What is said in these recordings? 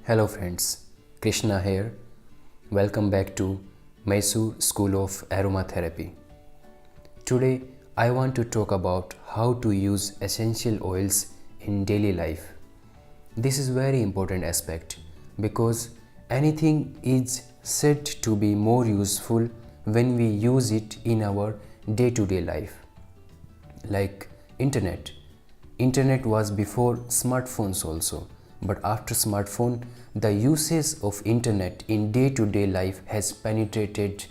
Hello friends, Krishna here. Welcome back to Mysore School of Aromatherapy. Today I want to talk about how to use essential oils in daily life. This is very important aspect because anything is said to be more useful when we use it in our day-to-day life. Like internet. Internet was before smartphones also, but after smartphone the usage of internet in day-to-day life has penetrated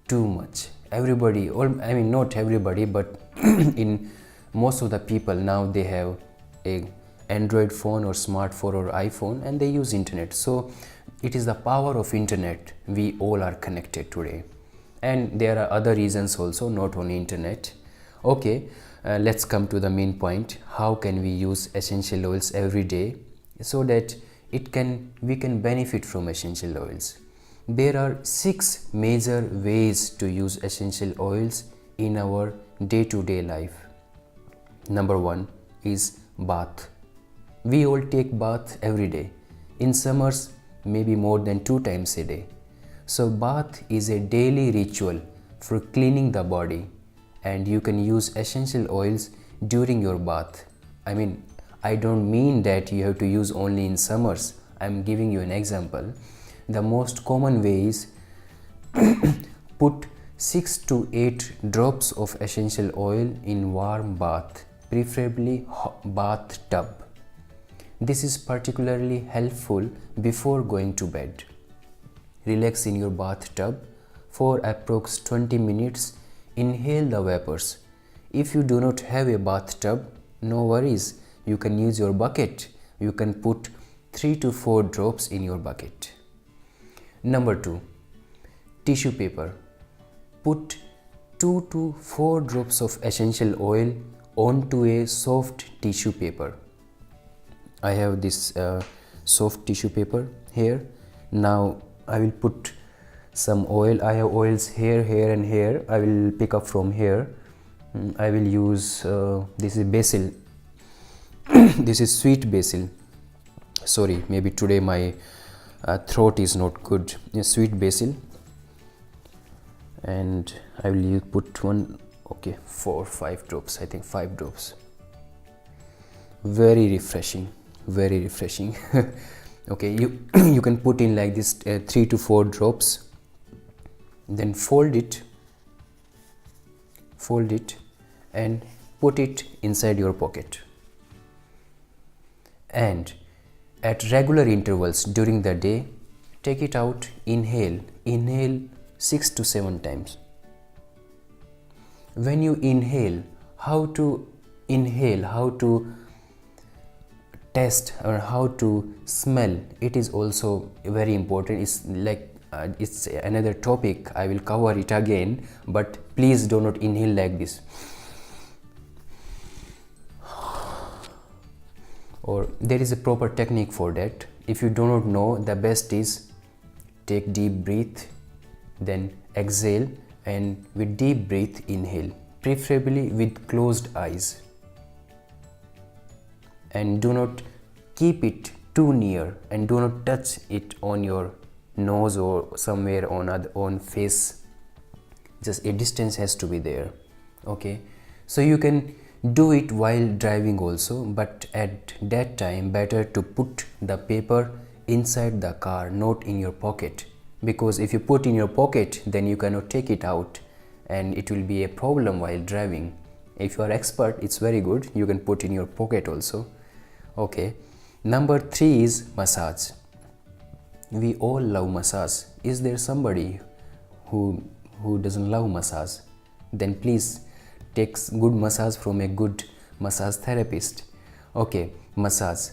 too much. Everybody, or I mean not everybody, but in most of the people now they have a Android phone or smartphone or iPhone and they use internet. So it is the power of internet we all are connected today. And there are other reasons also, not only internet. Okay, let's come to the main point. How can we use essential oils every day so that we can benefit from essential oils? There are 6 major ways to use essential oils in our day-to-day life. Number 1 is bath. We all take bath every day. In summers, maybe more than 2 times a day. So bath is a daily ritual for cleaning the body, and you can use essential oils during your bath. I don't mean that you have to use only in summers. I'm giving you an example. The most common way is put 6 to 8 drops of essential oil in warm bath, preferably bathtub. This is particularly helpful before going to bed. Relax in your bathtub for approx 20 minutes. Inhale the vapors. If you do not have a bathtub, no worries. You can use your bucket. You can put 3 to 4 drops in your bucket. Number 2, tissue paper. Put 2 to 4 drops of essential oil onto a soft tissue paper. I have this soft tissue paper here. Now I will put some oil. I have oils here, here and here. I will pick up from here. I will use this is basil. This is sweet basil. Sorry, maybe today my throat is not good. Sweet basil, and I will put 4 or 5 drops. I think 5 drops. Very refreshing, very refreshing. Okay, you can put in like this 3 to 4 drops, then fold it and put it inside your pocket, and at regular intervals during the day take it out. Inhale 6 to 7 times. When you inhale, how to test or how to smell, it is also very important. It's like it's another topic. I will cover it again, but please do not inhale like this, or there is a proper technique for that. If you do not know, the best is take deep breath, then exhale, and with deep breath inhale, preferably with closed eyes, and do not keep it too near and do not touch it on your nose or somewhere on face. Just a distance has to be there. Okay, so you can do it while driving also, but at that time better to put the paper inside the car, not in your pocket, because if you put in your pocket then you cannot take it out and it will be a problem while driving. If you are expert, it's very good, you can put in your pocket also. Okay, number 3 is massage. We all love massage. Is there somebody who doesn't love massage? Then please take good massage from a good massage therapist. Okay, massage.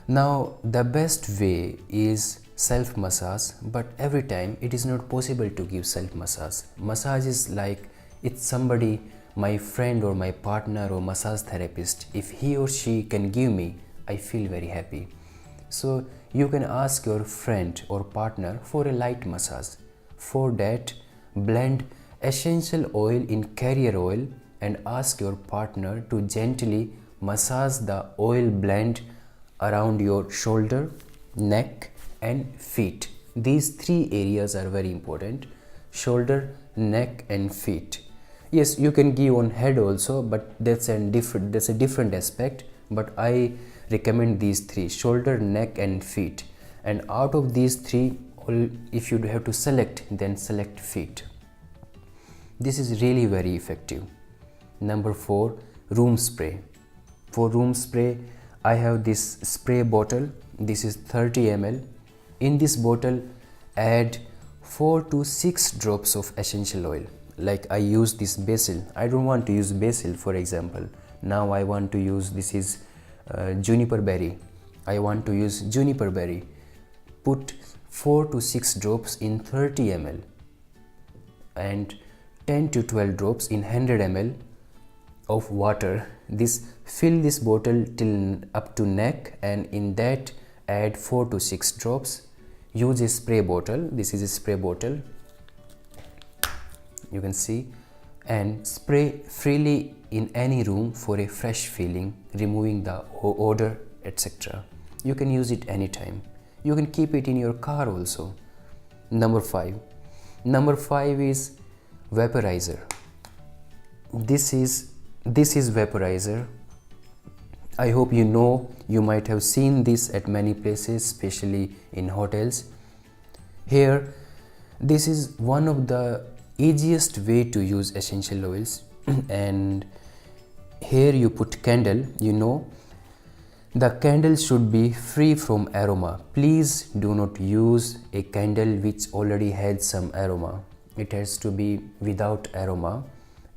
Now the best way is self massage, but every time it is not possible to give self massage. Massage is like it's somebody, my friend or my partner or massage therapist. If he or she can give me, I feel very happy. So you can ask your friend or partner for a light massage. For that, blend essential oil in carrier oil and ask your partner to gently massage the oil blend around your shoulder, neck and feet. These three areas are very important: shoulder, neck and feet. Yes, you can give on head also, but that's a different aspect, but I recommend these three: shoulder, neck and feet. And out of these three, if you have to select, then select feet. This is really very effective. Number 4, room spray. For room spray, I have this spray bottle. This is 30 ml. In this bottle, add 4 to 6 drops of essential oil. Like I use this basil. I don't want to use basil, for example. Now I want to use, this is juniper berry. I want to use juniper berry. Put 4 to 6 drops in 30 ml and 10 to 12 drops in 100 ml of water. Fill this bottle till up to neck, and in that add 4 to 6 drops. Use a spray bottle. This is a spray bottle, you can see, and spray freely in any room for a fresh feeling, removing the odor, etc. You can use it anytime. You can keep it in your car also. Number 5 is vaporizer. This is vaporizer. I hope you know, you might have seen this at many places, especially in hotels. Here, this is one of the easiest way to use essential oils. And here you put candle. You know, the candle should be free from aroma. Please do not use a candle which already has some aroma. It has to be without aroma,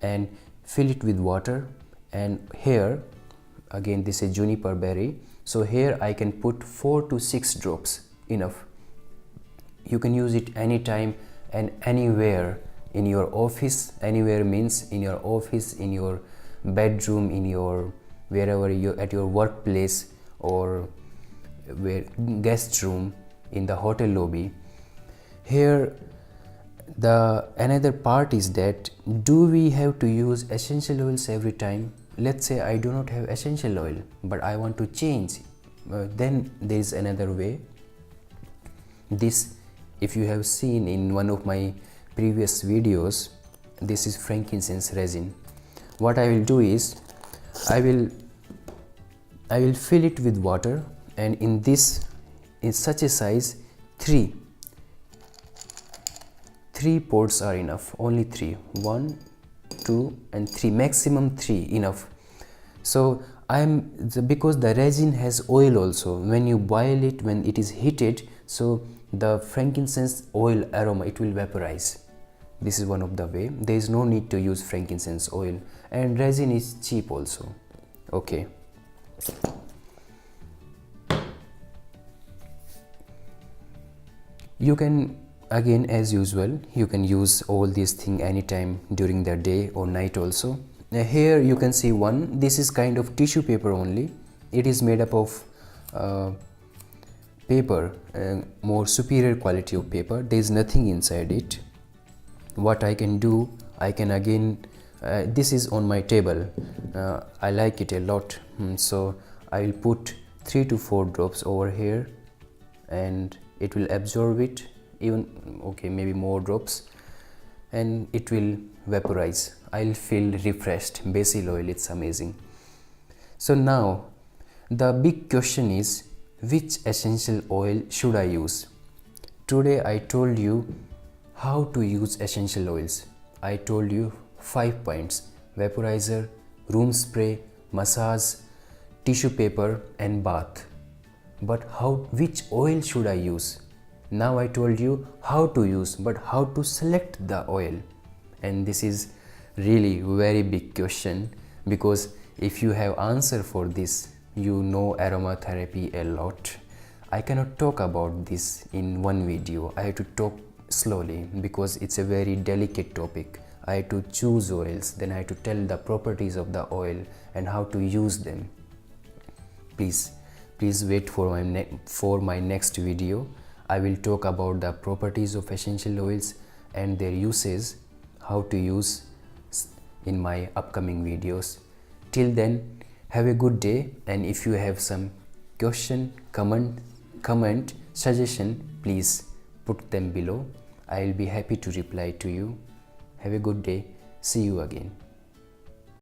and fill it with water. And here again, this is juniper berry, so here I can put 4 to 6 drops, enough. You can use it anytime and anywhere. In your office, anywhere means in your office, in your bedroom, in your wherever you at your workplace, or where guest room, in the hotel lobby. Here the another part is that, do we have to use essential oils every time? Let's say I do not have essential oil, but I want to change. Then there is another way. This, if you have seen in one of my previous videos, this is frankincense resin. What I will do is, I will fill it with water, and in such a size, three pots are enough. Only 3. 1, 2 and 3, maximum 3, enough. So because the resin has oil also, when you boil it, when it is heated, so the frankincense oil aroma, it will vaporize. This is one of the way. There is no need to use frankincense oil, and resin is cheap also. Okay. You can, again as usual, you can use all these things anytime during the day or night also. Here you can see one. This is kind of tissue paper only. It is made up of paper, more superior quality of paper. There is nothing inside it. What I can do, I can again, this is on my table. I like it a lot, so I will put 3 to 4 drops over here, and it will absorb it, even, okay, maybe more drops, and it will vaporize. I'll feel refreshed. Basil oil, it's amazing. So now the big question is, which essential oil should I use? Today I told you how to use essential oils. I told you 5 points: vaporizer, room spray, massage, tissue paper and bath. But which oil should I use? Now I told you how to use, but how to select the oil? And this is really very big question, because if you have answer for this, you know aromatherapy a lot. I cannot talk about this in one video. I have to talk slowly because it's a very delicate topic. I have to choose oils, then I have to tell the properties of the oil and how to use them. Please wait for my next video. I will talk about the properties of essential oils and their uses, how to use in my upcoming videos. Till then, have a good day, and if you have some question, comment, comment, suggestion, please put them below. I will be happy to reply to you. Have a good day. See you again.